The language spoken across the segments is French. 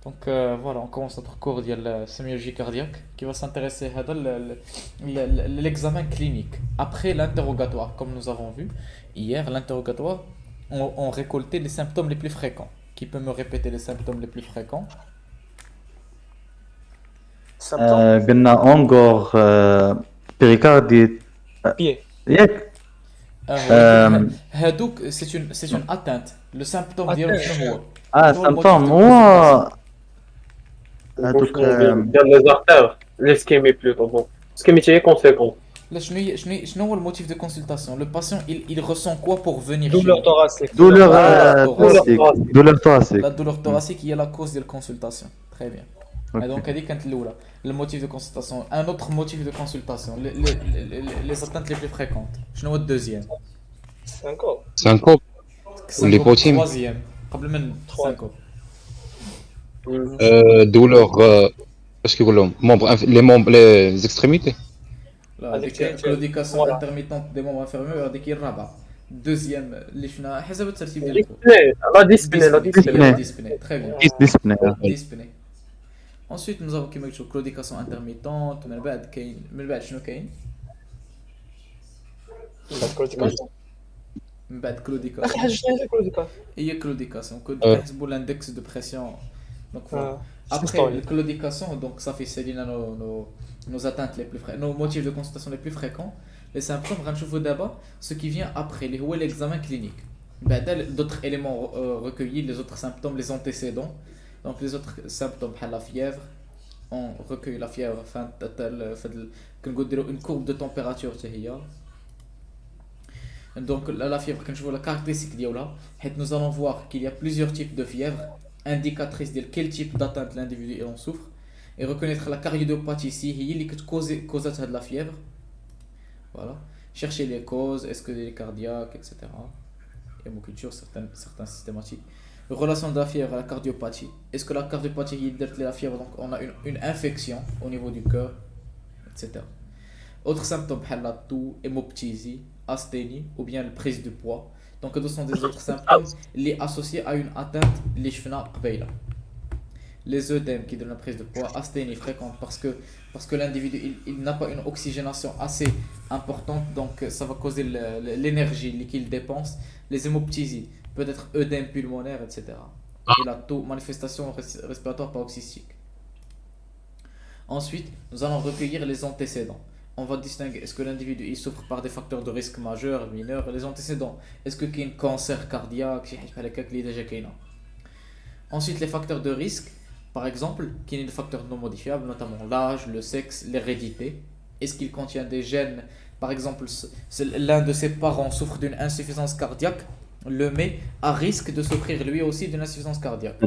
Donc voilà, on commence notre cours de la sémiologie cardiaque qui va s'intéresser à l'examen clinique. Après l'interrogatoire, comme nous avons vu hier, l'interrogatoire, on récoltait les symptômes les plus fréquents. Qui peut me répéter les symptômes les plus fréquents? Symptômes? قلنا اونغور بيريكارديت Pied. ياك هادوك c'est une atteinte. Le symptôme ديالهم Atteinte. شنو هو؟ شنو هو الموتيف سامبتوم de consultation؟ هو هذوك Gonflement les artères, l'ischémie plutôt. Bon, ischémie est conséquent. Là, شنو هو le motif de consultation? Le patient, il ressent quoi pour venir chez Douleur nous? thoracique. دولور thoracique. thoracique دولور thoracique La douleur thoracique هي la cause de la consultation. Très bien. Et donc, هذه كانت الأولى. Le motif de consultation. Un autre motif de consultation. Les atteintes les plus fréquentes. شنو هو الدوزيام؟ Syncope. Syncope ou l'hypothème. Troisième. قبل من Trois. syncope. Douleur, parce que les membres, les extrémités. لا هذيك هذيك claudication Voilà. intermittente des membres inférieurs هذيك هي الرابعة. Deuxième اللي شفنا حسب الترتيب ديالكم. La dyspnée, la dyspnée. Dyspnée. Très bien. ديسبني Dyspnée. Ensuite nous avons كما قلت claudication intermittente. من بعد شنو كاين؟ من بعد claudication. اخي حاجه شنو هي كلوديكا هي claudication. كنحسبوا l'index de pression. Donc voilà. Après le claudication, donc ça fait c'est nos atteintes les plus fréquentes, nos motifs de consultation les plus fréquents. Les symptômes, غنشوفوا دابا ce qui vient après, اللي هو l'examen clinique. بعدا d'autres éléments recueillis, les autres symptômes, les antécédents. Donc les autres symptômes بحال la fièvre, on recueille la fièvre كنقولوا une courbe de température حتى هي. Donc la fièvre كنشوفوا la caractéristique ديالها حيت nous allons voir qu'il y a plusieurs types de fièvre indicatrice de quel type d'atteinte l'individu en souffre et reconnaître la cardiopathie ici هي اللي كتكوزات هاد la fièvre. Voilà, chercher les causes, est-ce que les cardiaques, etc. Hémoculture, certains systématiques. Relation de la fièvre à la cardiopathie. Est-ce que la cardiopathie est la fièvre, donc on a une infection au niveau du cœur, etc. Autres symptômes, la toux, hémoptysie, asthénie ou bien la prise de poids. Donc, ce sont des autres symptômes liés associés à une atteinte, les cheveux les œdèmes qui donnent la prise de poids, asthénie fréquente parce que l'individu il n'a pas une oxygénation assez importante, donc ça va causer l'énergie qu'il dépense. Les hémoptysies, peut-être œdème pulmonaire, etc. Et la toux, manifestation respiratoire paroxystique. Ensuite, nous allons recueillir les antécédents. On va distinguer est-ce que l'individu il souffre par des facteurs de risque majeurs, mineurs. Les antécédents, est-ce que qu'il y a un cancer cardiaque, ensuite les facteurs de risque. Par exemple, qu'il y a des facteurs non modifiables, notamment l'âge, le sexe, l'hérédité. Est-ce qu'il contient des gènes? Par exemple, l'un de ses parents souffre d'une insuffisance cardiaque, le met à risque de souffrir lui aussi d'une insuffisance cardiaque,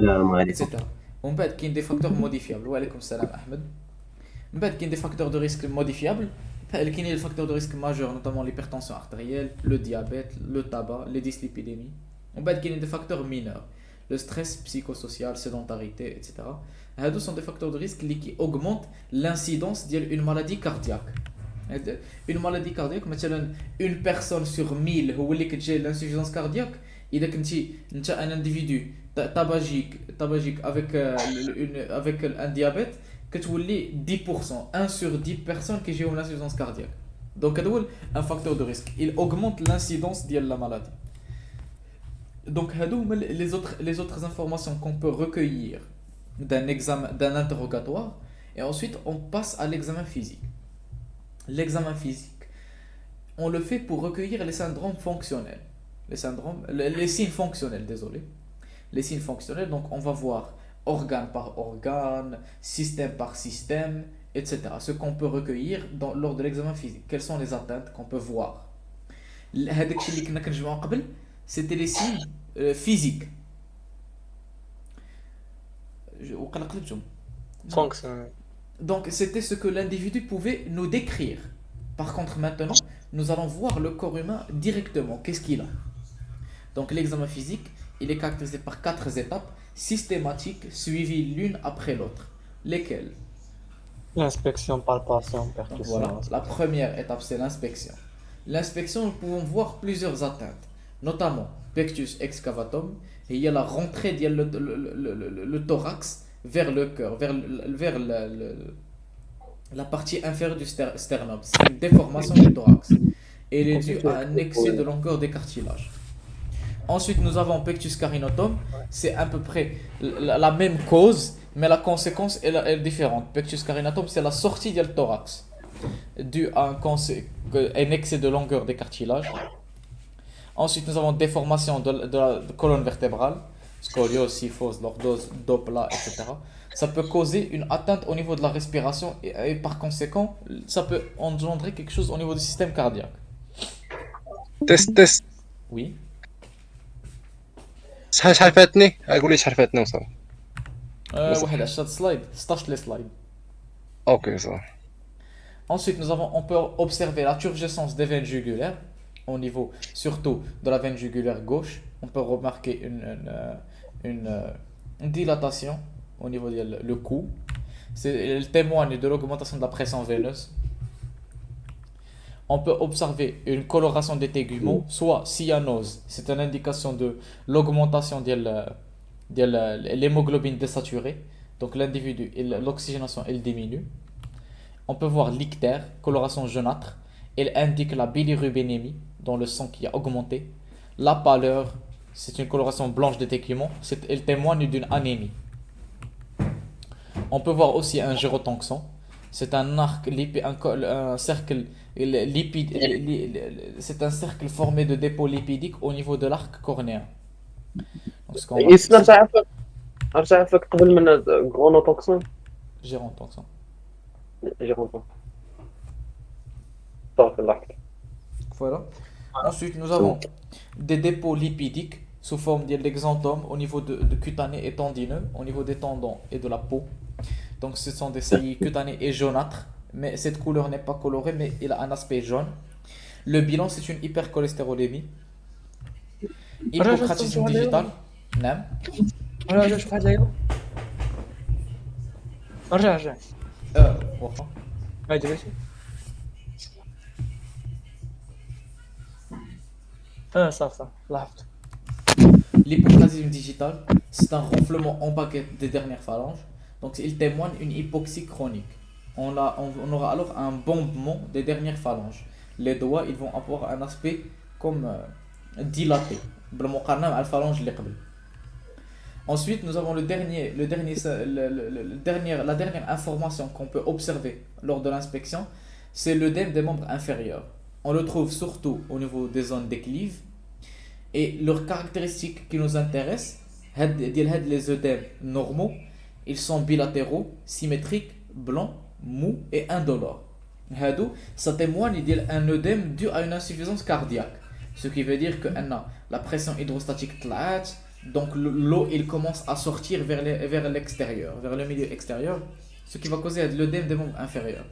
etc. On peut être qu'il y a des facteurs modifiables. Wa alaykoum salam Ahmed. On peut être qu'il y a des facteurs de risque modifiables. Il y a des facteurs de risque majeurs, notamment l'hypertension artérielle, le diabète, le tabac, les dyslipidémies. On peut être qu'il y a des facteurs mineurs. Le stress psychosocial, sédentarité, etc. Ces sont des facteurs de risque qui augmentent l'incidence d'une maladie cardiaque. Une maladie cardiaque, مثلا une personne sur 1000 هو اللي كتجي l'insuffisance cardiaque. إذا كنتي un individu tabagique avec un diabète كتولي 10%, 1 sur 10 personnes qui ont l'insuffisance cardiaque. Donc c'est un facteur de risque. Il augmente l'incidence de la maladie. Donc les autres informations qu'on peut recueillir d'un examen, d'un interrogatoire, et ensuite on passe à l'examen physique. L'examen physique, on le fait pour recueillir les syndromes fonctionnels, les signes fonctionnels, désolé, les signes fonctionnels. Donc on va voir organe par organe, système par système, etc. Ce qu'on peut recueillir lors de l'examen physique. Quelles sont les atteintes qu'on peut voir? C'était les signes physiques. Fonctionnel. Donc c'était ce que l'individu pouvait nous décrire. Par contre maintenant, nous allons voir le corps humain directement. Qu'est-ce qu'il a? Donc l'examen physique, il est caractérisé par 4 étapes systématiques suivies l'une après l'autre. Lesquelles? Inspection, palpation, Donc percussion. voilà, la première étape c'est l'inspection. L'inspection, nous pouvons voir plusieurs atteintes, notamment pectus excavatum, et il y a la rentrée le thorax vers le cœur, vers la partie inférieure du sternum. C'est une déformation du thorax. Et elle est due à un excès de longueur des cartilages. Ensuite, nous avons pectus carinotum. C'est à peu près la même cause, mais la conséquence est différente. Pectus carinotum, c'est la sortie du thorax, due à un excès de longueur des cartilages. Ensuite, nous avons déformation de la colonne vertébrale, scoliose, kyphose, lordose, Doppler, etc. Ça peut causer une atteinte au niveau de la respiration et par conséquent, ça peut engendrer quelque chose au niveau du système cardiaque. تيست Oui. شحال فاتني قول لي شحال فاتني وصافي واحد 10 سلايد 16 لي سلايد. اوكي صافي Ensuite, on peut observer la turgescence des veines jugulaires au niveau surtout de la veine jugulaire gauche. On peut remarquer une dilatation au niveau du cou. Elle témoigne de l'augmentation de la pression veineuse. On peut observer une coloration des téguments, soit cyanose, c'est une indication de l'augmentation de l'hémoglobine désaturée. Donc l'individu, l'oxygénation, elle diminue. On peut voir l'ictère, coloration jaunâtre. Elle indique la bilirubénémie dans le sang qui a augmenté. La pâleur, c'est une coloration blanche des téguments. Elle témoigne d'une anémie. On peut voir aussi un gyrotoxon. C'est un arc, un cercle lipide, c'est un cercle formé de dépôts lipidiques au niveau de l'arc cornéen. Donc, ce qu'on va- يسمع تعرفك قبل من غرونوتوكسون Gyrotoxon. جيرونتون صافي الله يحفظك. Voilà. Ensuite, nous avons des dépôts lipidiques sous forme d'exanthome au niveau de cutané et tendineux, au niveau des tendons et de la peau. Donc, ce sont des saillies cutanées et jaunâtres, mais cette couleur n'est pas colorée, mais il a un aspect jaune. Le bilan, c'est une hypercholestérolémie. Hypocratisme digital. Non. رجع شوف حاجه ايوه رجع واخا. هاي جلسي صافي لاحظت L'hypocratisme digital, c'est un renflement en baguette des dernières phalanges. Donc, il témoigne une hypoxie chronique. On aura alors un bombement des dernières phalanges. Les doigts, ils vont avoir un aspect comme dilaté. بالمقارنة مع الphalange اللي قبل. Ensuite, nous avons la dernière information qu'on peut observer lors de l'inspection, c'est l'œdème des membres inférieurs. On le trouve surtout au niveau des zones déclives. Et leurs caractéristiques qui nous intéressent, les œdèmes normaux, ils sont bilatéraux, symétriques, blancs, mous et indolores. Ça témoigne d'un œdème dû à une insuffisance cardiaque. Ce qui veut dire que la pression hydrostatique tlaat, donc l'eau il commence à sortir vers l'extérieur, vers le milieu extérieur, ce qui va causer l'œdème des membres inférieurs.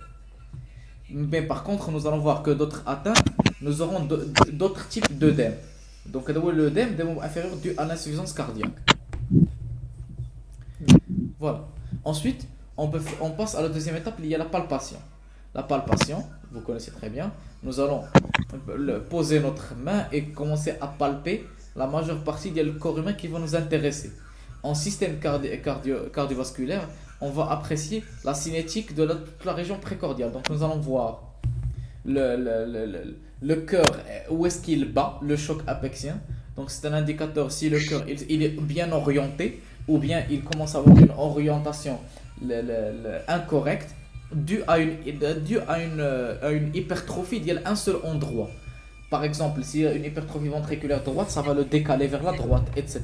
Mais par contre, nous allons voir que d'autres atteintes, nous aurons d'autres types d'œdème. Donc l'œdème des membres inférieurs dû à l'insuffisance cardiaque. Voilà. Ensuite, on passe à la deuxième étape, il y a la palpation. La palpation, vous connaissez très bien. Nous allons poser notre main et commencer à palper la majeure partie du corps humain qui va nous intéresser. En système cardiovasculaire, on va apprécier la cinétique de toute la région précordiale. Donc nous allons voir le cœur, où est-ce qu'il bat, le choc apexien. Donc c'est un indicateur si le cœur il est bien orienté ou bien il commence à avoir une orientation incorrecte due à une hypertrophie d'un seul endroit. Par exemple, s'il y a une hypertrophie ventriculaire droite, ça va le décaler vers la droite, etc.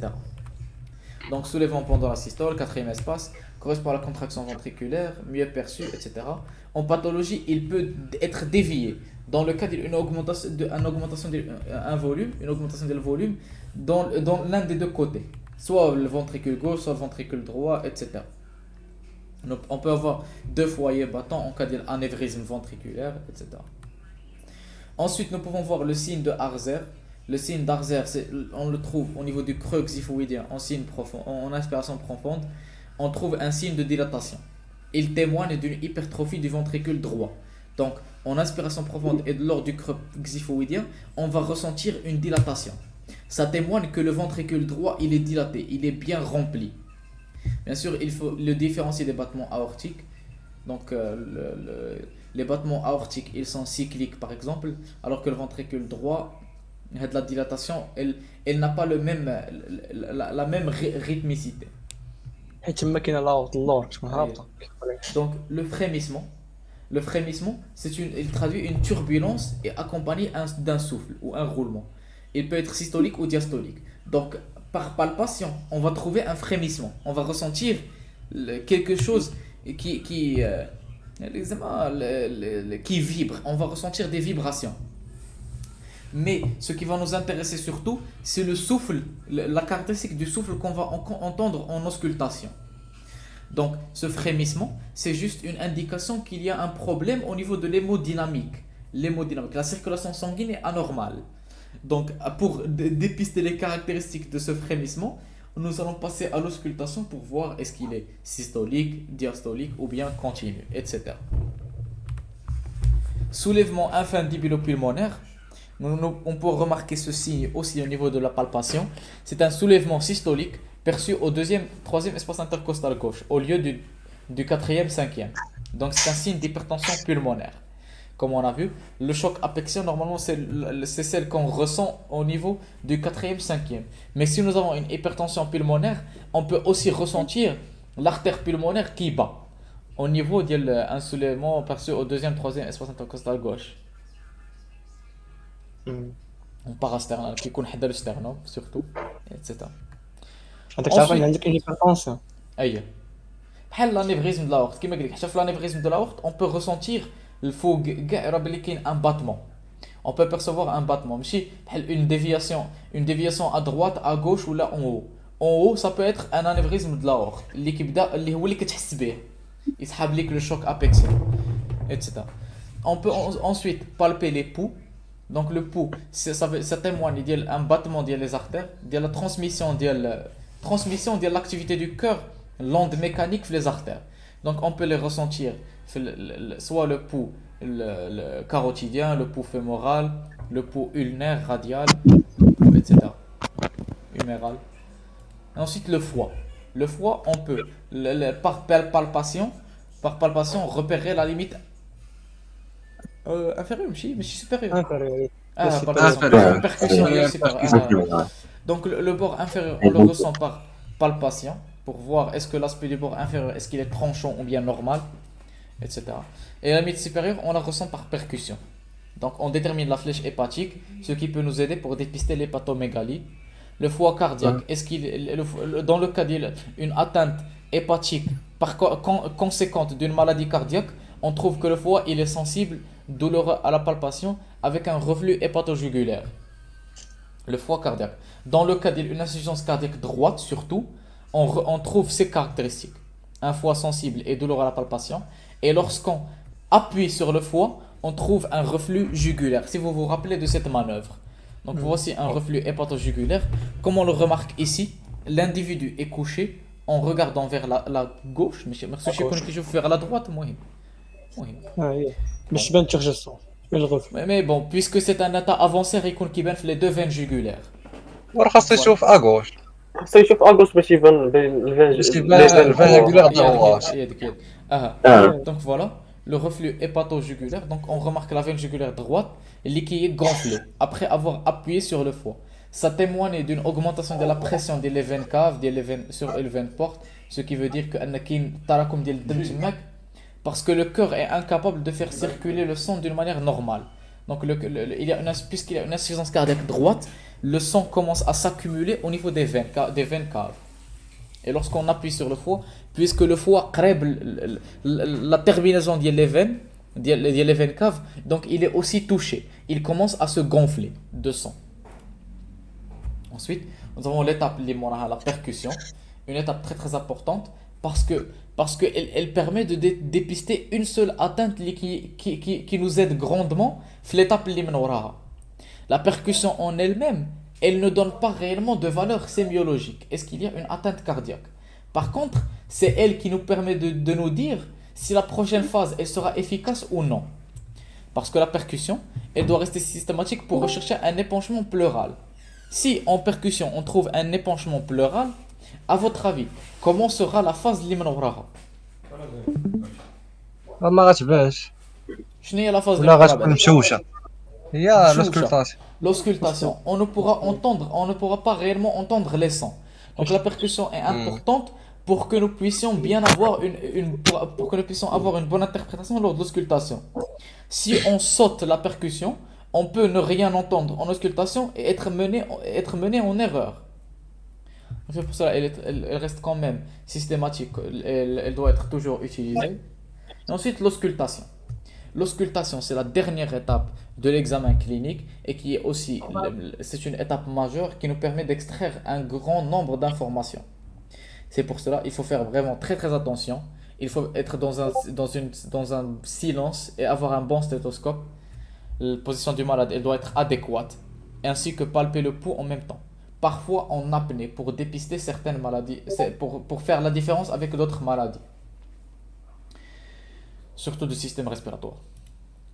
Donc soulèvement pendant la systole, quatrième espace, correspond à la contraction ventriculaire, mieux perçue, etc. En pathologie, il peut être dévié. Dans le cas d'une augmentation du volume dans l'un des deux côtés, soit le ventricule gauche, soit le ventricule droit, etc. Donc, on peut avoir deux foyers battants en cas d'anévrisme ventriculaire, etc. Ensuite, nous pouvons voir le signe de Harzer. Le signe d'Harzer, on le trouve au niveau du creux xiphoïdien en inspiration profonde. On trouve un signe de dilatation. Il témoigne d'une hypertrophie du ventricule droit. Donc, en inspiration profonde et lors du creux xiphoïdien, on va ressentir une dilatation. Ça témoigne que le ventricule droit, il est dilaté, il est bien rempli. Bien sûr, il faut le différencier des battements aortiques. Donc, les battements aortiques, ils sont cycliques par exemple, alors que le ventricule droit, la dilatation, elle n'a pas la même rythmicité. حيت تما كاين لاورت اللور تكون هابطه. Donc, le frémissement, il traduit une turbulence et accompagné d'un souffle ou un roulement. Il peut être systolique ou diastolique. Donc, par palpation, on va trouver un frémissement. On va ressentir quelque chose qui vibre. On va ressentir des vibrations. Mais ce qui va nous intéresser surtout, c'est le souffle, la caractéristique du souffle qu'on va entendre en auscultation. Donc, ce frémissement, c'est juste une indication qu'il y a un problème au niveau de l'hémodynamique. La circulation sanguine est anormale. Donc, pour dépister les caractéristiques de ce frémissement, nous allons passer à l'auscultation pour voir est-ce qu'il est systolique, diastolique ou bien continu, etc. Soulèvement infundibulopulmonaire. On peut remarquer ce signe aussi au niveau de la palpation. C'est un soulèvement systolique perçu au troisième espace intercostal gauche au lieu du quatrième, cinquième. Donc c'est un signe d'hypertension pulmonaire. Comme on a vu, le choc apexien normalement c'est celle qu'on ressent au niveau du quatrième, cinquième. Mais si nous avons une hypertension pulmonaire, on peut aussi ressentir l'artère pulmonaire qui bat au niveau d'un soulèvement perçu au deuxième, troisième espace intercostal gauche. On parasternal qui يكون حدا le sternum surtout, etc. هذاك تعرف ان عندك هيبرتونسيون. اييه بحال لانيفريزم de l'aorte كيما قلت لك حتى في لانيفريزم de l'aorte on peut ressentir الفوق كاع راه بلي كاين un battement. On peut percevoir un battement ماشي بحال une déviation à droite à gauche ou là en haut. En haut ça peut être un anévrisme de l'aorte اللي كيبدا اللي هو اللي كتحس به يسحب لك le choc apexien, etc. On peut ensuite palper les pouls. Donc le pouls, ça témoigne d'un battement des artères, de la transmission de l'activité du cœur, l'onde mécanique les artères. Donc on peut les ressentir, soit le pouls le carotidien, le pouls fémoral, le pouls ulnaire, radial, etc. Huméral. Ensuite le foie. Le foie, on peut par palpation repérer la limite inférieur, mais supérieur. inférieur. Percussion supérieure. Donc le bord inférieur, on le ressent par palpation pour voir est-ce que l'aspect du bord inférieur, est-ce qu'il est tranchant ou bien normal, etc. Et la limite supérieure, on la ressent par percussion. Donc on détermine la flèche hépatique, ce qui peut nous aider pour dépister l'hépatomégalie. Le foie cardiaque, est-ce qu'il dans le cas d'une atteinte hépatique conséquente d'une maladie cardiaque, on trouve que le foie il est sensible, douloureux à la palpation avec un reflux hépato-jugulaire. Le foie cardiaque. Dans le cas d'une insuffisance cardiaque droite surtout, on trouve ces caractéristiques. Un foie sensible et douloureux à la palpation. Et lorsqu'on appuie sur le foie, on trouve un reflux jugulaire. Si vous vous rappelez de cette manœuvre. Donc voici un reflux hépato-jugulaire. Comme on le remarque ici, l'individu est couché en regardant vers la gauche. Mais je vais vers la droite, moi. باش بان تيرجسون الغف. Mais bon, puisque c'est un état avancé, يكون كيبان في les deux veines jugulaires. وراه خاصو يشوف اغوش خاصو يشوف اغوش باش يبان الفان جولار دروات. Donc voilà, le reflux hépato-jugulaire. Donc on remarque la veine jugulaire droite qui est gonflée après avoir appuyé sur le foie. Ça témoigne d'une augmentation de la pression des veines caves, sur les veines portes, ce qui veut dire que parce que le cœur est incapable de faire circuler le sang d'une manière normale. Donc puisqu'il y a une insuffisance cardiaque droite, le sang commence à s'accumuler au niveau des veines caves. Et lorsqu'on appuie sur le foie, puisque le foie crève la terminaison des veines caves, donc il est aussi touché. Il commence à se gonfler de sang. Ensuite, nous avons l'étape la percussion, une étape très très importante parce que elle permet de dépister une seule atteinte qui nous aide grandement. L'étape la percussion en elle-même, elle ne donne pas réellement de valeur sémiologique. Est-ce qu'il y a une atteinte cardiaque? Par contre, c'est elle qui nous permet de nous dire si la prochaine phase elle sera efficace ou non. Parce que la percussion, elle doit rester systématique pour rechercher un épanchement pleural. Si en percussion on trouve un épanchement pleural, À votre avis, comment sera la phase اللي من وراها؟ ما غاتبانش شنو هي la phase اللي ولا من غتكون وراها؟ مشوشه هي مشوشة. لوسكولتاسيون. L'auscultation, on ne pourra pas réellement entendre les sons. Donc la percussion est importante pour que nous puissions bien avoir pour que nous puissions avoir une bonne interprétation lors de l'auscultation. Si on saute la percussion, on peut ne rien entendre en auscultation et être mené en erreur. C'est pour cela elle reste quand même systématique, elle doit être toujours utilisée. Et ensuite l'auscultation. L'auscultation, c'est la dernière étape de l'examen clinique et qui est aussi, c'est une étape majeure qui nous permet d'extraire un grand nombre d'informations. C'est pour cela il faut faire vraiment très très attention. Il faut être dans un silence et avoir un bon stéthoscope. La position du malade, elle doit être adéquate, ainsi que palper le pouls en même temps. Parfois en apnée pour dépister certaines maladies, pour faire la différence avec d'autres maladies. Surtout du système respiratoire.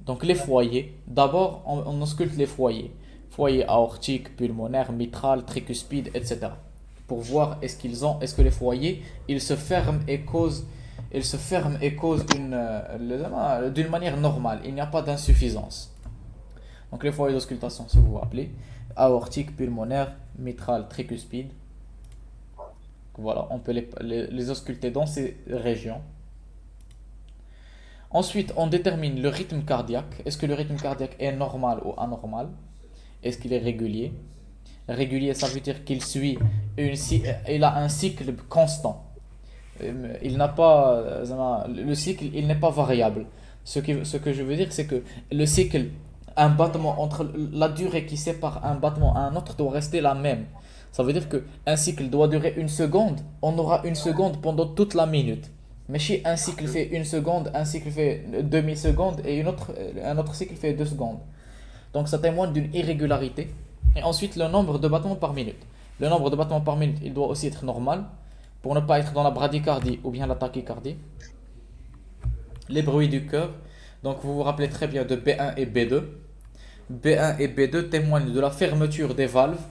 Donc les foyers, d'abord on ausculte les foyers. Foyer aortique, pulmonaire, mitral, tricuspide, etc. Pour voir est-ce que les foyers, ils se ferment et causent d'une manière normale. Il n'y a pas d'insuffisance. Donc les foyers d'auscultation, si vous vous rappelez, aortique, pulmonaire, mitral, tricuspide. Voilà, on peut les ausculter dans ces régions. Ensuite, on détermine le rythme cardiaque. Est-ce que le rythme cardiaque est normal ou anormal? Est-ce qu'il est régulier? Régulier, ça veut dire qu'il suit il a un cycle constant. Il n'a pas le cycle, il n'est pas variable. Ce que je veux dire, c'est que le cycle, un battement entre la durée qui sépare un battement à un autre doit rester la même. Ça veut dire que un cycle doit durer 1 seconde. On aura 1 seconde pendant toute la minute. Mais si un cycle fait 1 seconde, un cycle fait demi-seconde et un autre cycle fait 2 secondes. Donc ça témoigne d'une irrégularité. Et ensuite, le nombre de battements par minute. Le nombre de battements par minute, il doit aussi être normal pour ne pas être dans la bradycardie ou bien la tachycardie. Les bruits du cœur. Donc vous vous rappelez très bien de B1 et B2. B1 et B2 témoignent de la fermeture des valves.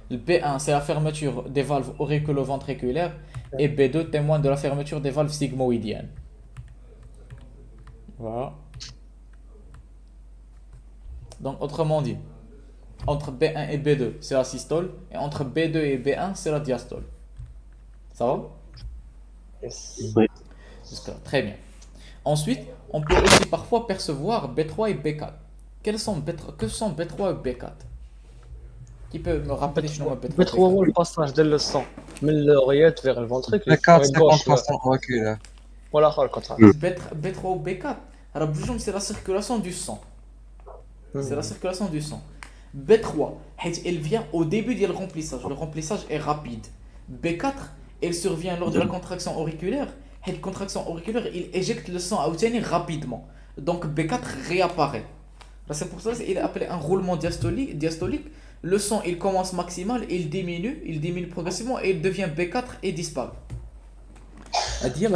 Le B1, c'est la fermeture des valves auriculo-ventriculaires. Et B2 témoigne de la fermeture des valves sigmoïdiennes. Voilà. Donc, autrement dit, entre B1 et B2, c'est la systole. Et entre B2 et B1, c'est la diastole. Ça va? Yes. Oui. Jusque-là, très bien. Ensuite, on peut aussi parfois percevoir B3 et B4. Que sont B3 et B4? Qui peut me rappeler شنو هو B3 B3 هو الباساج ديال لو سون من لوريات فيغ الفونتريكل كات سي كونتراسيون اوريكولار. ولا اخر كونترا B3 ou B4, alors بجوجهم c'est la circulation du sang. C'est la circulation du sang. B3, elle vient au début du remplissage. Le remplissage est rapide. B4, elle survient lors de la contraction auriculaire. La contraction auriculaire, il éjecte le sang à obtenir rapidement. Donc B4 réapparaît. C'est pour ça qu'il est appelé un roulement diastolique. Le sang, il commence maximal, il diminue progressivement et il devient B4 et disparaît. C'est-à-dire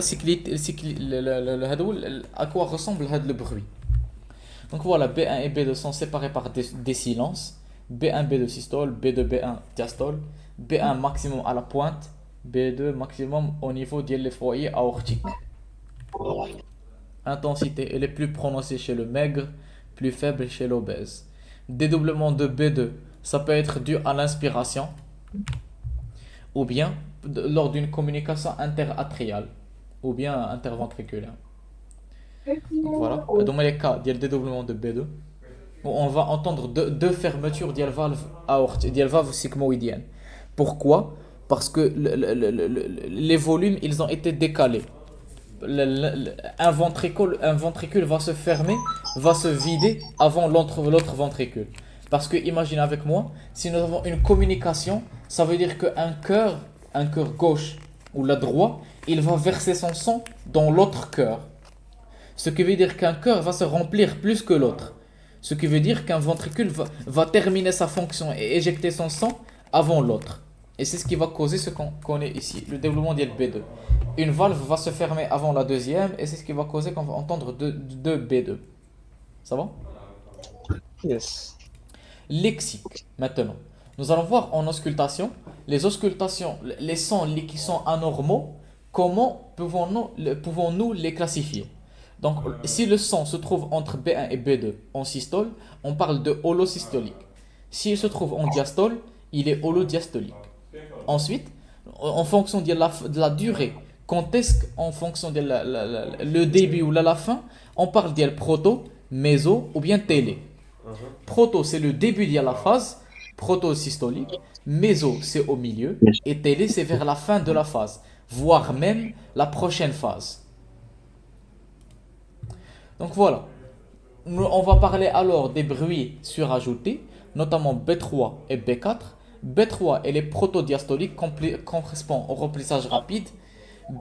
à quoi ressemble le bruit. Donc voilà, B1 et B2 sont séparés par des silences. B1, B2 systole, B2, B1 diastole. B1 maximum à la pointe, B2 maximum au niveau des foyers aortiques. Intensité, elle est plus prononcée chez le maigre, plus faible chez l'obèse. Dédoublement de B2, ça peut être dû à l'inspiration ou bien lors d'une communication interatriale ou bien interventriculaire. Donc voilà, dans les cas du dédoublement de B2, où on va entendre deux fermetures des valves aortiques, des valves sigmoïdiennes. Pourquoi? Parce que les volumes, ils ont été décalés. Un ventricule va se fermer, va se vider avant l'autre ventricule. Parce que imaginez avec moi, si nous avons une communication, ça veut dire qu'un cœur gauche ou le droit, il va verser son sang dans l'autre cœur. Ce qui veut dire qu'un cœur va se remplir plus que l'autre. Ce qui veut dire qu'un ventricule va terminer sa fonction et éjecter son sang avant l'autre. Et c'est ce qui va causer ce qu'on connaît ici, le développement de B2. Une valve va se fermer avant la deuxième et c'est ce qui va causer qu'on va entendre deux B2. Ça va? Yes. Lexique, maintenant. Nous allons voir en auscultation, les auscultations, les sons qui sont anormaux, comment pouvons-nous les classifier? Donc, si le son se trouve entre B1 et B2 en systole, on parle de holosystolique. S'il se trouve en diastole, il est holodiastolique. Ensuite, en fonction de la durée, quand est-ce qu'en fonction de le début ou la fin, on parle de proto, méso ou bien télé. Proto, c'est le début de la phase, proto-systolique. Méso, c'est au milieu. Et télé, c'est vers la fin de la phase, voire même la prochaine phase. Donc voilà. On va parler alors des bruits surajoutés, notamment B3 et B4. B3 et les protodiastoliques correspondent au remplissage rapide.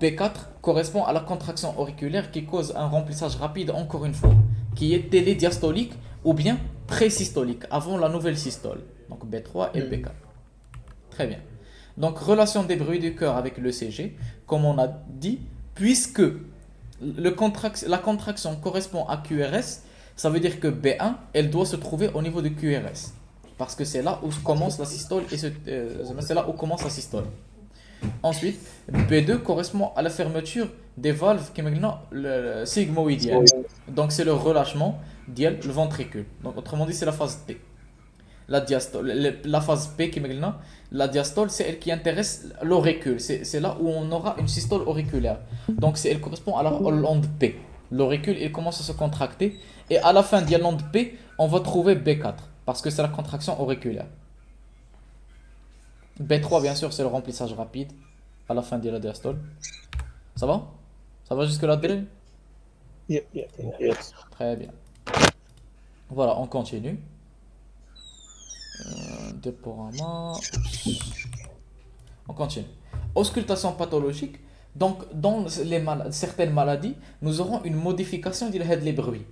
B4 correspond à la contraction auriculaire qui cause un remplissage rapide, encore une fois, qui est télédiastolique ou bien présystolique, avant la nouvelle systole. Donc B3 et B4. Très bien. Donc relation des bruits du cœur avec l'ECG, comme on a dit, puisque la contraction correspond à QRS, ça veut dire que B1, elle doit se trouver au niveau de QRS. Parce que c'est là où commence la systole et c'est là où commence la systole. Ensuite, B2 correspond à la fermeture des valves qui maintenant le sigmoïdienne. Donc c'est le relâchement dial le ventricule. Donc autrement dit, c'est la phase T. La diastole, la phase P qui maintenant la diastole, c'est elle qui intéresse l'auricule. C'est là où on aura une systole auriculaire. Donc elle correspond à la l'onde P. L'auricule, il commence à se contracter et à la fin de l'onde P, on va trouver B4 parce que c'est la contraction auriculaire. B3, bien sûr, c'est le remplissage rapide à la fin de la diastole. Ça va? Ça va jusque-là, Dylan? Yes. Très bien. Voilà, on continue. Déporama. On continue. Auscultation pathologique. Donc, dans certaines maladies, nous aurons une modification des bruits.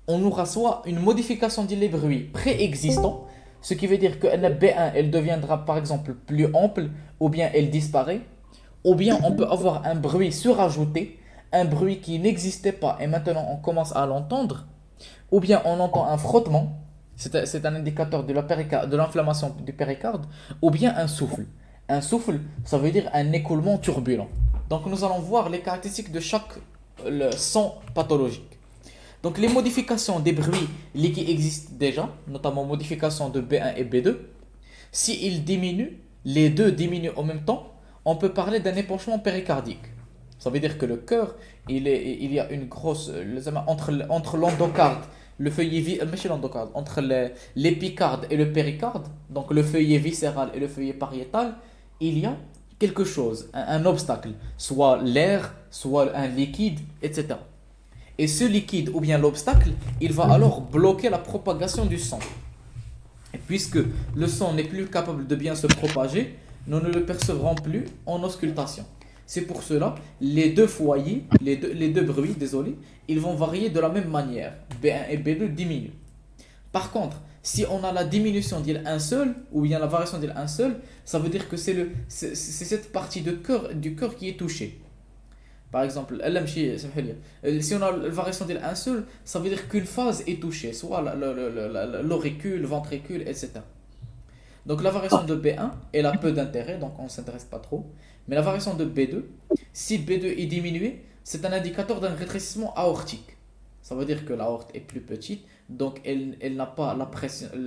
On aura soit une modification des bruits préexistants, ce qui veut dire que la B1, elle deviendra par exemple plus ample, ou bien elle disparaît, ou bien on peut avoir un bruit surajouté, un bruit qui n'existait pas et maintenant on commence à l'entendre, ou bien on entend un frottement, c'est un indicateur de l'inflammation du péricarde, ou bien un souffle. Un souffle, ça veut dire un écoulement turbulent. Donc nous allons voir les caractéristiques de chaque son pathologique. Donc les modifications des bruits qui existent déjà, notamment modification de B1 et B2, s'ils diminuent, les deux diminuent en même temps, on peut parler d'un épanchement péricardique. Ça veut dire que le cœur, il y a une grosse, entre l'endocarde, le feuillet, l'endocarde, entre l'épicarde et le péricarde, donc le feuillet viscéral et le feuillet pariétal, il y a quelque chose, un obstacle, soit l'air, soit un liquide, etc. Et ce liquide ou bien l'obstacle, il va alors bloquer la propagation du sang. Et puisque le sang n'est plus capable de bien se propager, nous ne le percevrons plus en auscultation. C'est pour cela, les deux foyers, les deux bruits, désolé, ils vont varier de la même manière. B1 et B2 diminuent. Par contre, si on a la diminution d'un seul, ou bien la variation d'un seul, ça veut dire que c'est cette partie du cœur qui est touchée. Par exemple, si on a la variation d'un seul, ça veut dire qu'une phase est touchée, soit l'auricule, le ventricule, etc. Donc la variation de B1, elle a peu d'intérêt, donc on ne s'intéresse pas trop. Mais la variation de B2, si B2 est diminué, c'est un indicateur d'un rétrécissement aortique. Ça veut dire que l'aorte est plus petite, donc elle n'a pas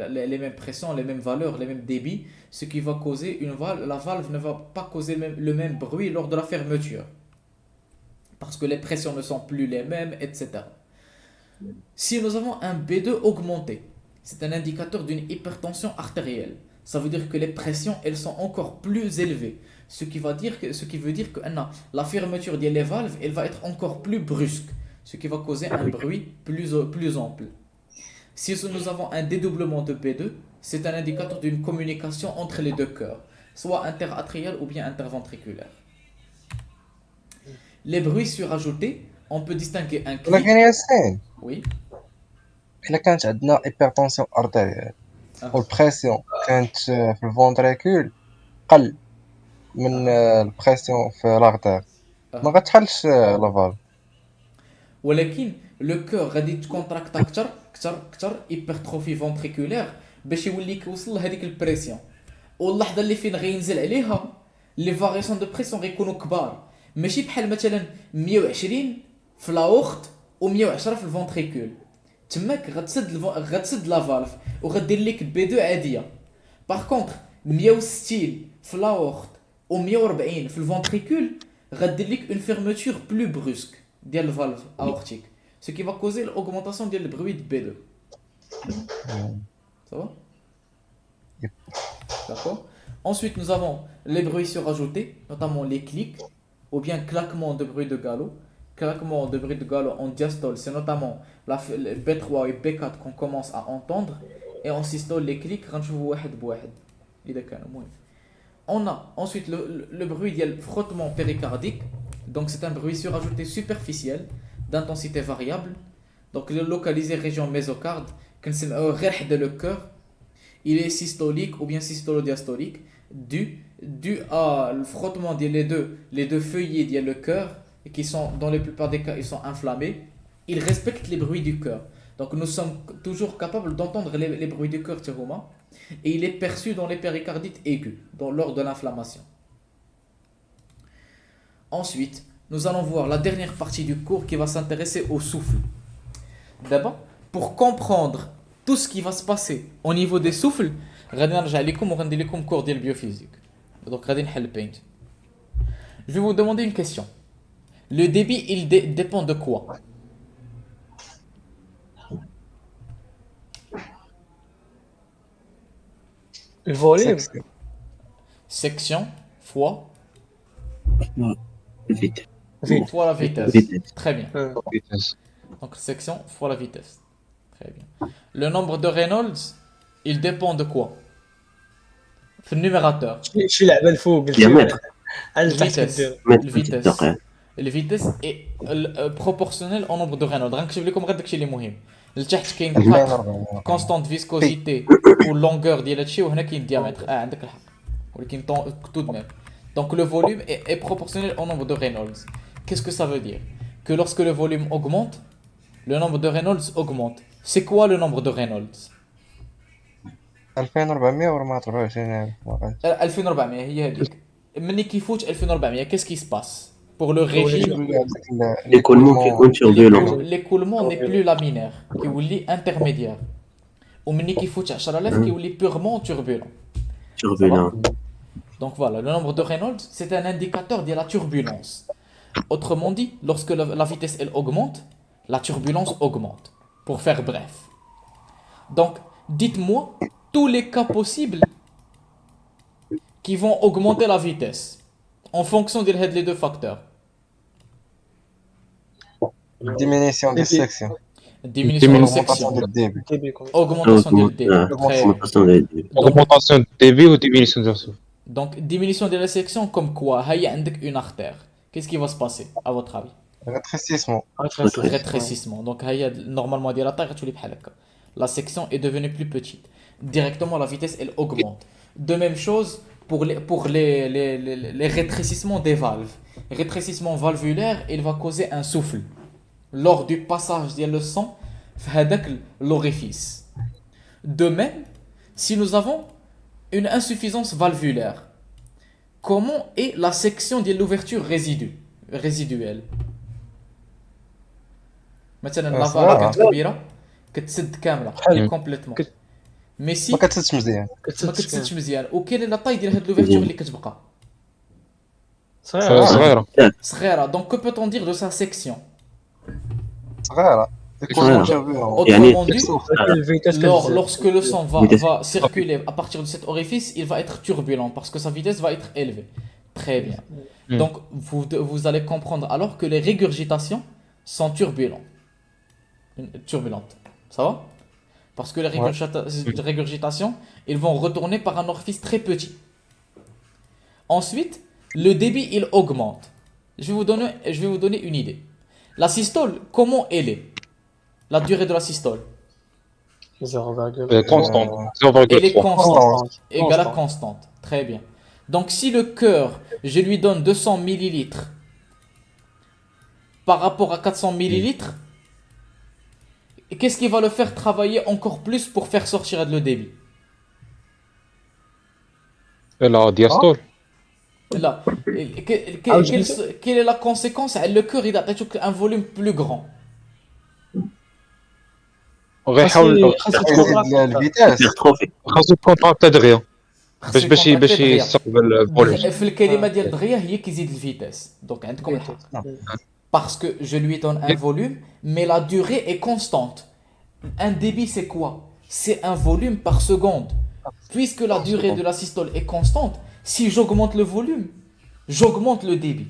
les mêmes pressions, les mêmes valeurs, les mêmes débits, ce qui va causer la valve ne va pas causer le même bruit lors de la fermeture. Parce que les pressions ne sont plus les mêmes, etc. Si nous avons un B2 augmenté, c'est un indicateur d'une hypertension artérielle. Ça veut dire que les pressions, elles sont encore plus élevées. Ce qui veut dire que la fermeture des valves, elle va être encore plus brusque. Ce qui va causer un bruit plus ample. Si nous avons un dédoublement de B2, c'est un indicateur d'une communication entre les deux cœurs, soit interatrial ou bien interventriculaire. Les bruits surajoutés, on peut distinguer un ولكن clic. ياسين Oui. إلا كانت عندنا hypertension artérielle والبريسيون كانت في الفونتريكول قل من البريسيون في لاغتير ما غتحلش لافال. ولكن لو كور غادي تكونتراكتا كثر hypertrophie ventriculaire باش يوليك يوصل لهذيك البريسيون. واللحظه اللي فين غينزل عليها لي فارياسيون دو بريسيون غيكونوا كبار، ماشي بحال مثلا 120 في لا اورت و110 في الفونتريكول. تماك غتسد لا فالف وغدير لك بي 2 عاديه. باغ كونطخ 160 في لا اورت و140 في الفونتريكول غدير لك اون فيرموتور بلو بروسك ديال الفالف اورتيك، ce qui va causer l'augmentation ديال البروي de B2. Ça va? D'accord. Ensuite, nous avons les bruits surajoutés, notamment les clics ou bien claquements de bruit de galop. Claquement de bruit de galop en diastole, c'est notamment le B3 et B4 qu'on commence à entendre. Et en systole, les clics, on a ensuite le bruit de frottement péricardique. Donc, c'est un bruit surajouté superficiel d'intensité variable. Donc, il est localisé région mésocarde, qui est le cœur. Il est systolique ou bien systolodiastolique dû à le frottement des les deux feuillets de le cœur et qui sont dans la plupart des cas ils sont inflammés. Ils respectent les bruits du cœur. Donc nous sommes toujours capables d'entendre les bruits du cœur et il est perçu dans les péricardites aigus lors de l'inflammation. Ensuite, nous allons voir la dernière partie du cours qui va s'intéresser au souffle. D'abord, pour comprendre tout ce qui va se passer au niveau des souffles, غادي نرجع لكم وغندي لكم cours ديال biophysique. Donc غادي نحل paint. Je vais vous demander une question. Le débit, il dépend de quoi? Le volume. Section fois Vite. fois la vitesse. Vitesse. Très bien. Vitesse. Donc section fois la vitesse. Très bien. Le nombre de Reynolds, il dépend de quoi? في النيميراتور. شي لعبه الفوق Diamètre. Le vitesse est proportionnel au nombre de Reynolds. غنكتب لكم غير داكشي اللي مهم. لتحت كاين 4 كونستانت فيسكوزيتي واللونغور ديال هادشي وهنا كاين diamètre. عندك الحق. ولكن tout de même. Donc le volume est proportionnel au nombre de Reynolds. Qu'est-ce que ça veut dire? Que lorsque le volume augmente, le nombre de Reynolds augmente. C'est quoi le nombre de Reynolds? 2400 ولا 24 2400 هي هذيك. مني كيفوت 2400 qu'est-ce qui se passe pour le régime? L'écoulement qui compte sur violent. L'écoulement n'est plus laminaire, كيولي intermédiaire. ومني كيفوت 10000 كيولي purement turbulent. Turbulent. Donc voilà, le nombre de Reynolds, c'est un indicateur de la turbulence. Autrement dit, lorsque la vitesse elle augmente, la turbulence augmente. Pour faire bref. Donc, dites-moi tous les cas possibles qui vont augmenter la vitesse en fonction de les deux facteurs. diminution des sections, Diminution de augmentation section, du débit, augmentation du débit. Très bien. Augmentation des débits. Augmentation de débit ou diminution de souffle? Donc, diminution de la section comme quoi? Il y a une artère. Qu'est-ce qui va se passer, à votre avis? rétrécissement, Rétrécissement. Donc, normalement, la section est devenue plus petite. Directement, la vitesse, elle augmente. De même chose pour les rétrécissements des valves. Rétrécissement valvulaire, il va causer un souffle lors du passage de le sang dans l'orifice. De même, si nous avons une insuffisance valvulaire, comment est la section de l'ouverture résiduelle? مثلا لافا كانت كبيره كتسد كامله كومبليتمون ميسي ما كتسدش مزيان، ما كتسدش مزيان وكاين لا طاي ديال هاد لوفيرتور اللي كتبقى صغيرة. صغيره. دونك que peut-on dire de sa section? صغيره صغيرة. Autrement dit, الفيتاس lorsque le sang Vitesse. va circuler à partir de cet orifice, il va être turbulent parce que sa vitesse va être élevée. Très bien. Donc vous allez comprendre alors que les régurgitations sont turbulentes. Ça va? Parce que les régurgitations, ils vont retourner par un orifice très petit. Ensuite, le débit, il augmente. Je vais vous donner une idée. La systole, comment elle est? La durée de la systole? 0,3. Constante. Elle est 0,3. constante, égale à constante. Très bien. Donc si le cœur, je lui donne 200 millilitres par rapport à 400 millilitres, qu'est-ce qui va le faire travailler encore plus pour faire sortir le débit? Et la diastole. Là, quelle est la conséquence? Le cœur, il a un volume plus grand. غيحاول يزيد الفيتاس. هيبرتروفي. خاصو يكون تاع دغيا باش خاصو يكون باش دغيا. يستقبل الفوليوم. في الكلمة ديال دغيا هي كيزيد الفيتاس. دونك عندكم الحق. Parce que je lui donne un volume, mais la durée est constante. Un débit, c'est quoi? C'est un volume par seconde. Puisque la durée de la systole est constante, si j'augmente le volume, j'augmente le débit.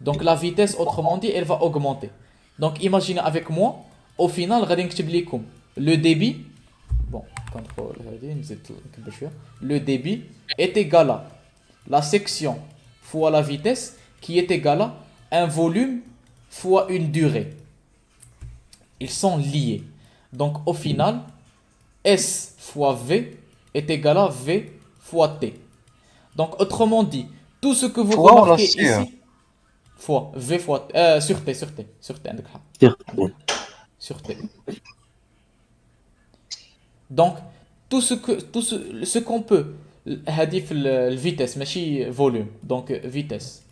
Donc la vitesse, autrement dit, elle va augmenter. Donc imaginez avec moi, au final, le débit, bon, le débit est égal à la section fois la vitesse qui est égale à un volume fois une durée. Ils sont liés. Donc au final, S fois V est égal à V fois T. Donc autrement dit, tout ce que vous Fois ou remarquez la sur? ici, fois V fois sur T, عندك حق. Sur T. Donc tout ce qu'on peut هذه في الفيتاس ماشي volume. Donc vitesse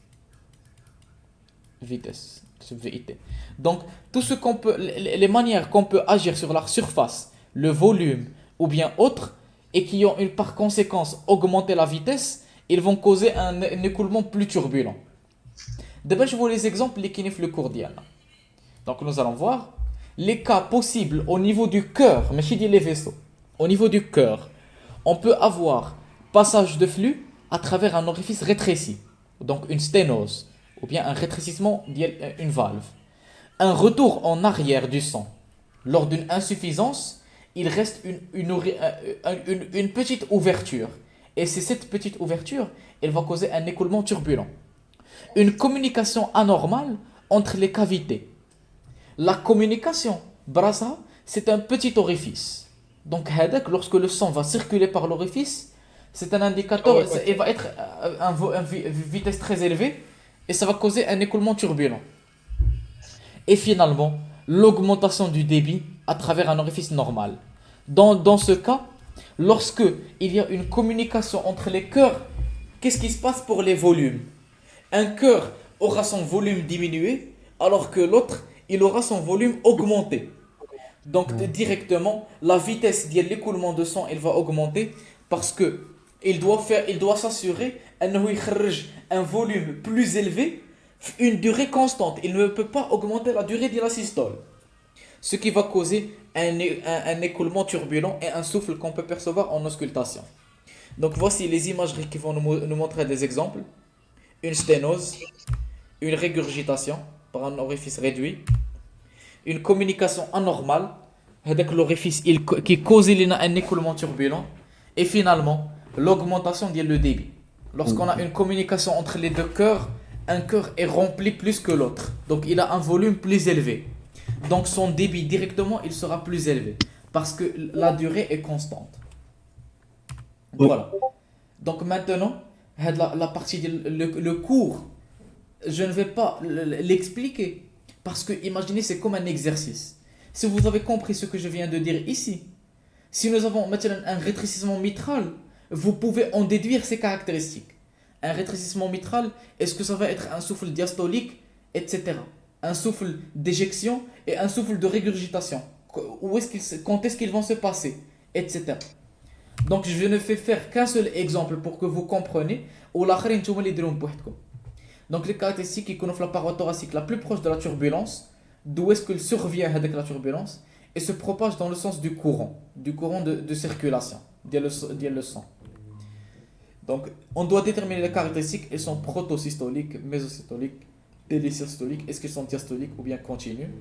VIT. Donc tout ce qu'on peut, les manières qu'on peut agir sur la surface, le volume ou bien autre, et qui ont par conséquence augmenté la vitesse, ils vont causer un écoulement plus turbulent. D'abord je vois les exemples les kinef le cours d'Iana. Donc nous allons voir les cas possibles au niveau du cœur, mais chez les vaisseaux. Au niveau du cœur, on peut avoir passage de flux à travers un orifice rétréci, donc une sténose, ou bien un rétrécissement d'une valve. Un retour en arrière du sang. Lors d'une insuffisance, il reste une petite ouverture. Et c'est cette petite ouverture, elle va causer un écoulement turbulent. Une communication anormale entre les cavités. La communication, brasa, c'est un petit orifice. Donc, lorsque le sang va circuler par l'orifice, c'est un indicateur, il va être à une vitesse très élevée et ça va causer un écoulement turbulent. Et finalement, l'augmentation du débit à travers un orifice normal. Dans ce cas, lorsque il y a une communication entre les cœurs, qu'est-ce qui se passe pour les volumes? Un cœur aura son volume diminué, alors que l'autre, il aura son volume augmenté. Donc directement, la vitesse de l'écoulement de sang, elle va augmenter parce que il doit s'assurer un volume plus élevé, une durée constante. Il ne peut pas augmenter la durée de la systole. Ce qui va causer un écoulement turbulent et un souffle qu'on peut percevoir en auscultation. Donc voici les imageries qui vont nous montrer des exemples. Une sténose, une régurgitation par un orifice réduit, une communication anormale, avec l'orifice qui cause un écoulement turbulent, et finalement l'augmentation de le débit. Lorsqu'on a une communication entre les deux cœurs, un cœur est rempli plus que l'autre, donc il a un volume plus élevé. Donc son débit directement il sera plus élevé parce que la durée est constante. Voilà. Donc maintenant, la partie le cours, je ne vais pas l'expliquer parce que imaginez c'est comme un exercice. Si vous avez compris ce que je viens de dire ici, si nous avons maintenant un rétrécissement mitral, vous pouvez en déduire ses caractéristiques. Un rétrécissement mitral, est-ce que ça va être un souffle diastolique, etc. Un souffle d'éjection et un souffle de régurgitation. Quand est-ce qu'ils vont se passer, etc. Donc je ne fais faire qu'un seul exemple pour que vous compreniez. Donc les caractéristiques qui connaissent la paroi thoracique la plus proche de la turbulence, d'où est-ce qu'il survient avec la turbulence et se propage dans le sens du courant de circulation, le sang. Donc on doit déterminer les caractéristiques, elles sont protosystoliques, mésosystoliques, télésystoliques, est-ce qu'elles sont diastoliques ou bien continues.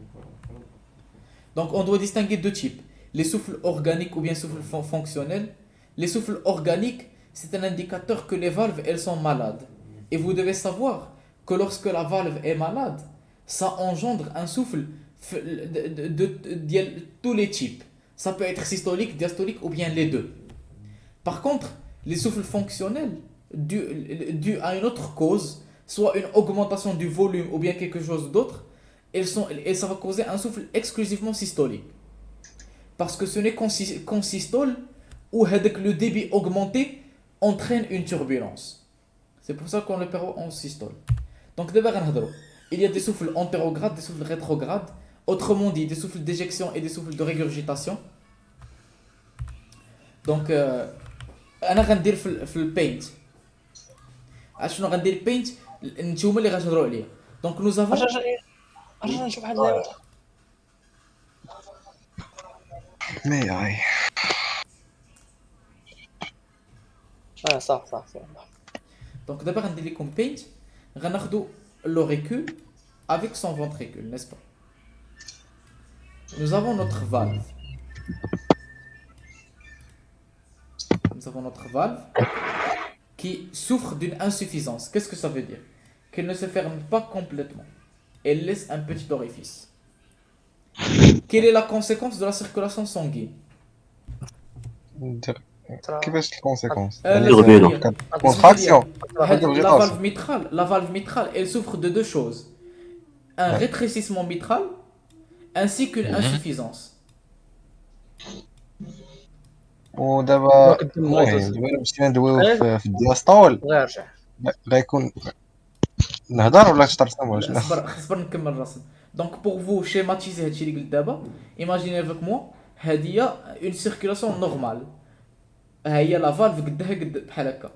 Donc on doit distinguer deux types, les souffles organiques ou bien souffles fonctionnels. Les souffles organiques, c'est un indicateur que les valves, elles sont malades. Et vous devez savoir que lorsque la valve est malade, ça engendre un souffle de tous les types. Ça peut être systolique, diastolique ou bien les deux. Par contre, les souffles fonctionnels, dus à une autre cause, soit une augmentation du volume ou bien quelque chose d'autre, et ça va causer un souffle exclusivement systolique. Parce que ce n'est qu'en systole où avec le débit augmenté, entraîne une turbulence. C'est pour ça qu'on le perd en systole. Donc d'abord, il y a des souffles antérogrades, des souffles rétrogrades. Autrement dit, des souffles d'éjection et des souffles de régurgitation. Donc, أنا غندير في البينت. شنو غندير البينت؟ نتوما اللي غتهضروا عليا. Donc nous avons رجع نشوف واحد اللعبة. مي هاي صح. Donc d'abord غندير لكم paint غناخدو l'auricule avec son ventricule, n'est-ce pas? Nous avons notre valve. Nous avons notre valve qui souffre d'une insuffisance. Qu'est-ce que ça veut dire? Qu'elle ne se ferme pas complètement. Elle laisse un petit orifice. Quelle est la conséquence de la circulation sanguine? كيفاش الكونسيكونس Turbulent. La valve mitrale, elle souffre de deux choses. Un rétrécissement mitral ainsi qu'une insuffisance. ودابا المهم دابا مشينا ندويو في الدياستول غير رجع. غيكون نهضر ولا ترسم ولا شنو خصبر نكمل الرسم. Donc pour vous schématiser هادشي اللي قلت دابا, imaginez avec moi هادي هي une circulation normale. ها هي لا فالف قدها قد بحال هكا.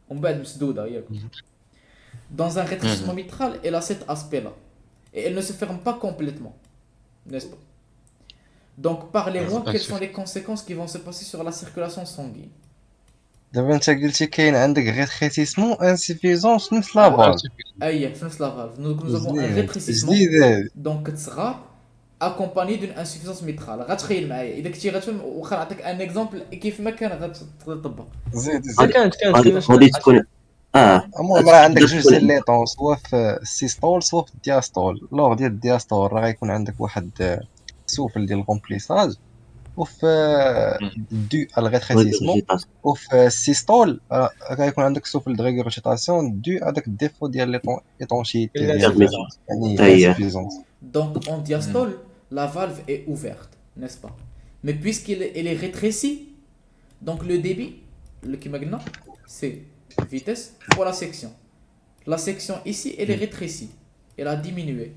ومن بعد مسدوده ياك. Dans un rétrécissement mitral, elle a cet aspect-là. Et elle ne se ferme pas complètement. N'est-ce pas? Donc parlez-moi quelles sont les conséquences qui vont se passer sur la circulation sanguine. دابا انت قلتي كاين عندك غير خيتيسمون انسيفيزونس نفس لافال أي في نفس la valve. Nous avons un rétrécissement. جديد Donc كتصغر accompagné d'une insuffisance mitrale. غتخيل معايا اذا كنتي غتفهم واخا نعطيك ان اكزومبل كيف ما كان غتطبق. زيد كانت غادي تكون المهم راه عندك جوج ديال لي طون سوا في السيستول سوا في الدياستول. لوغ ديال الدياستول راه غيكون عندك واحد سوفل ديال الكومبليساج وفي دو الغيتريسيسمون وفي السيستول غيكون عندك سوفل دو ريغورجيتاسيون دو هذاك الديفو ديال لي طون ايطونشيتي يعني انسيفيزونس. Donc en diastole, la valve est ouverte, n'est-ce pas? Mais puisqu'elle est rétrécie, donc le débit, le kimagna, c'est vitesse fois la section. La section ici, elle est rétrécie, elle a diminué.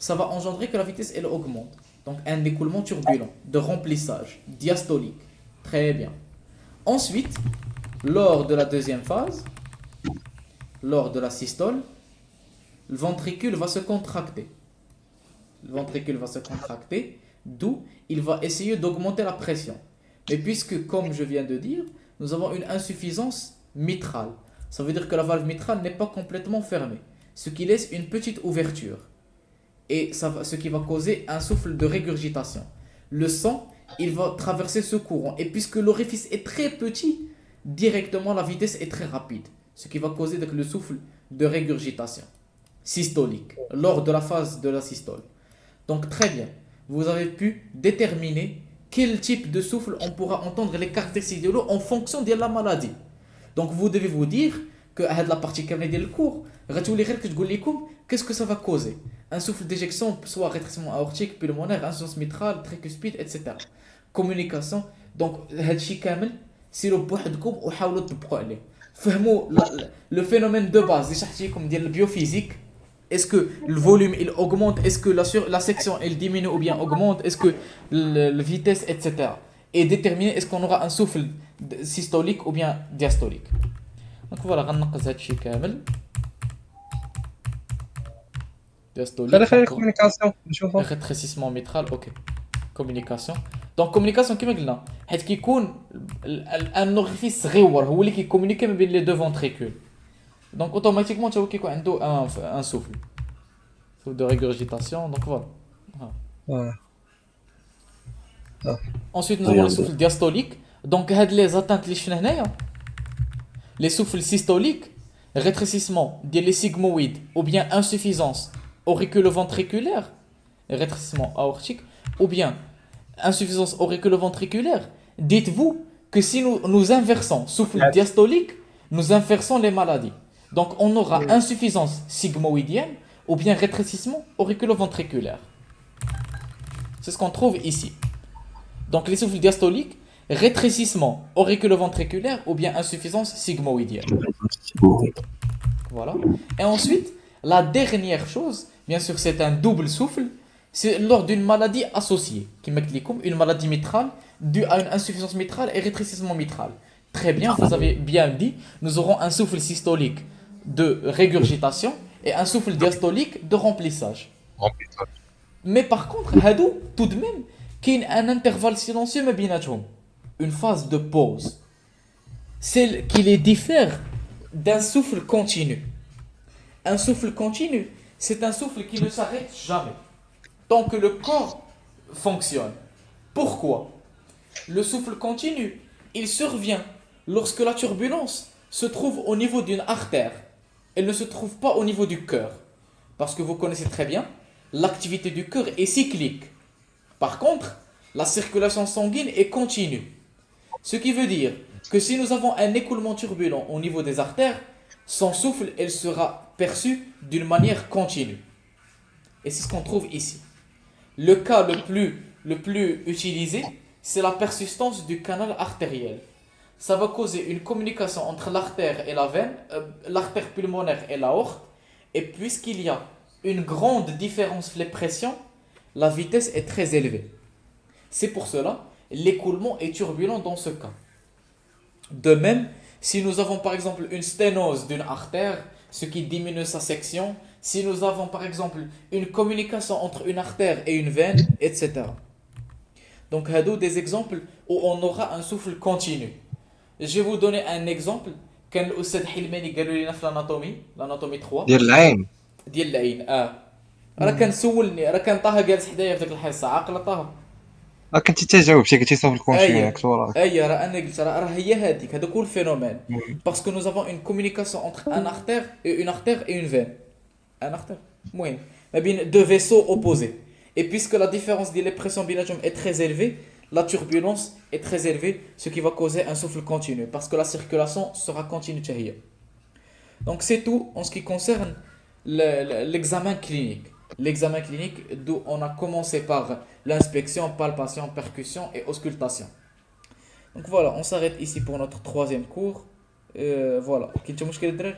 Ça va engendrer que la vitesse elle augmente. Donc un écoulement turbulent, de remplissage, diastolique. Très bien. Ensuite, lors de la deuxième phase, lors de la systole, le ventricule va se contracter. Le ventricule va se contracter, d'où il va essayer d'augmenter la pression. Mais puisque, comme je viens de dire, nous avons une insuffisance mitrale. Ça veut dire que la valve mitrale n'est pas complètement fermée, ce qui laisse une petite ouverture. Et ce qui va causer un souffle de régurgitation. Le sang, il va traverser ce courant. Et puisque l'orifice est très petit, directement la vitesse est très rapide. Ce qui va causer donc le souffle de régurgitation systolique lors de la phase de la systole. Donc très bien, vous avez pu déterminer quel type de souffle on pourra entendre les caractéristiques de l'eau en fonction de la maladie. Donc vous devez vous dire que à la partie كامله ديال الكور غتولي غير كتقول لكم qu'est-ce que ça va causer. Un souffle d'éjection, soit rétrécissement aortique, pulmonaire, insuffisance mitrale, tricuspide, etc. Communication. Donc هادشي كامل سيروا بوحدكم وحاولوا تطبقوا عليه. فهموا le phénomène de base اللي شرحت لكم ديال البيوفيزيك. Est-ce que le volume il augmente? Est-ce que la section elle diminue ou bien augmente? Est-ce que la vitesse, etc. Et déterminer est-ce qu'on aura un souffle systolique ou bien diastolique. Donc voilà, غنقص هادشي كامل. خلي كومونيكاسيون نشوفوا. Rétrécissement mitral, ok. Communication. Donc communication كما قلنا حيت كيكون un orifice صغيور هو اللي كيكومونيكي ما بين les deux ventricules. Donc automatiquement, tu vois qu'il y a un souffle. Souffle de régurgitation, donc voilà. Ensuite, nous avons le souffle diastolique. Donc, les atteintes les souffles systoliques, rétrécissement des sigmoïdes ou bien insuffisance auriculo-ventriculaire, rétrécissement aortique, ou bien insuffisance auriculo-ventriculaire. Dites-vous que si nous inversons souffle diastolique, nous inversons les maladies. Donc on aura insuffisance sigmoïdienne ou bien rétrécissement auriculo-ventriculaire. C'est ce qu'on trouve ici. Donc les souffles diastoliques, rétrécissement auriculo-ventriculaire ou bien insuffisance sigmoïdienne. Voilà. Et ensuite, la dernière chose, bien sûr, c'est un double souffle, c'est lors d'une maladie associée, qui m'explique comme une maladie mitrale due à une insuffisance mitrale et rétrécissement mitral. Très bien, vous avez bien dit, nous aurons un souffle systolique de régurgitation et un souffle diastolique de remplissage. Mais par contre, hadou, tout de même, qu'il y a un intervalle silencieux mais بيناتهم, une phase de pause, celle qui les diffère d'un souffle continu. Un souffle continu, c'est un souffle qui ne s'arrête jamais, tant que le corps fonctionne. Pourquoi? Le souffle continu, il survient lorsque la turbulence se trouve au niveau d'une artère. Elle ne se trouve pas au niveau du cœur. Parce que vous connaissez très bien, l'activité du cœur est cyclique. Par contre, la circulation sanguine est continue. Ce qui veut dire que si nous avons un écoulement turbulent au niveau des artères, son souffle, elle sera perçu d'une manière continue. Et c'est ce qu'on trouve ici. Le cas le plus utilisé, c'est la persistance du canal artériel. Ça va causer une communication entre l'artère et la veine, l'artère pulmonaire et l'aorte. Et puisqu'il y a une grande différence de pression, la vitesse est très élevée. C'est pour cela l'écoulement est turbulent dans ce cas. De même, si nous avons par exemple une sténose d'une artère, ce qui diminue sa section, si nous avons par exemple une communication entre une artère et une veine, etc. Donc, hadou des exemples où on aura un souffle continu. Je vais vous donner un exemple. كان الأستاذ حلماني قالوا لنا في l'anatomie 3 ديال العين. ديال العين. راه كان سولني، راه كان طه جالس حدايا في ذاك الحصه، عاقله طه. كنتي تجاوبتي قلتي صافي الكونتينيو اي ياك وراك. اي راه انا قلت راه هي هذيك، هذا كل phénomène. Parce que nous avons une communication entre un artère et une veine. Un artère. المهم ما بين deux vaisseaux opposés. Et puisque la différence de pression بيناتهم est très élevée, la turbulence est très élevée, ce qui va causer un souffle continu, parce que la circulation sera continue. Donc c'est tout en ce qui concerne l'examen clinique. L'examen clinique, d'où on a commencé par l'inspection, palpation, percussion et auscultation. Donc voilà, on s'arrête ici pour notre troisième cours. Voilà. كنتو مشكل الدراري؟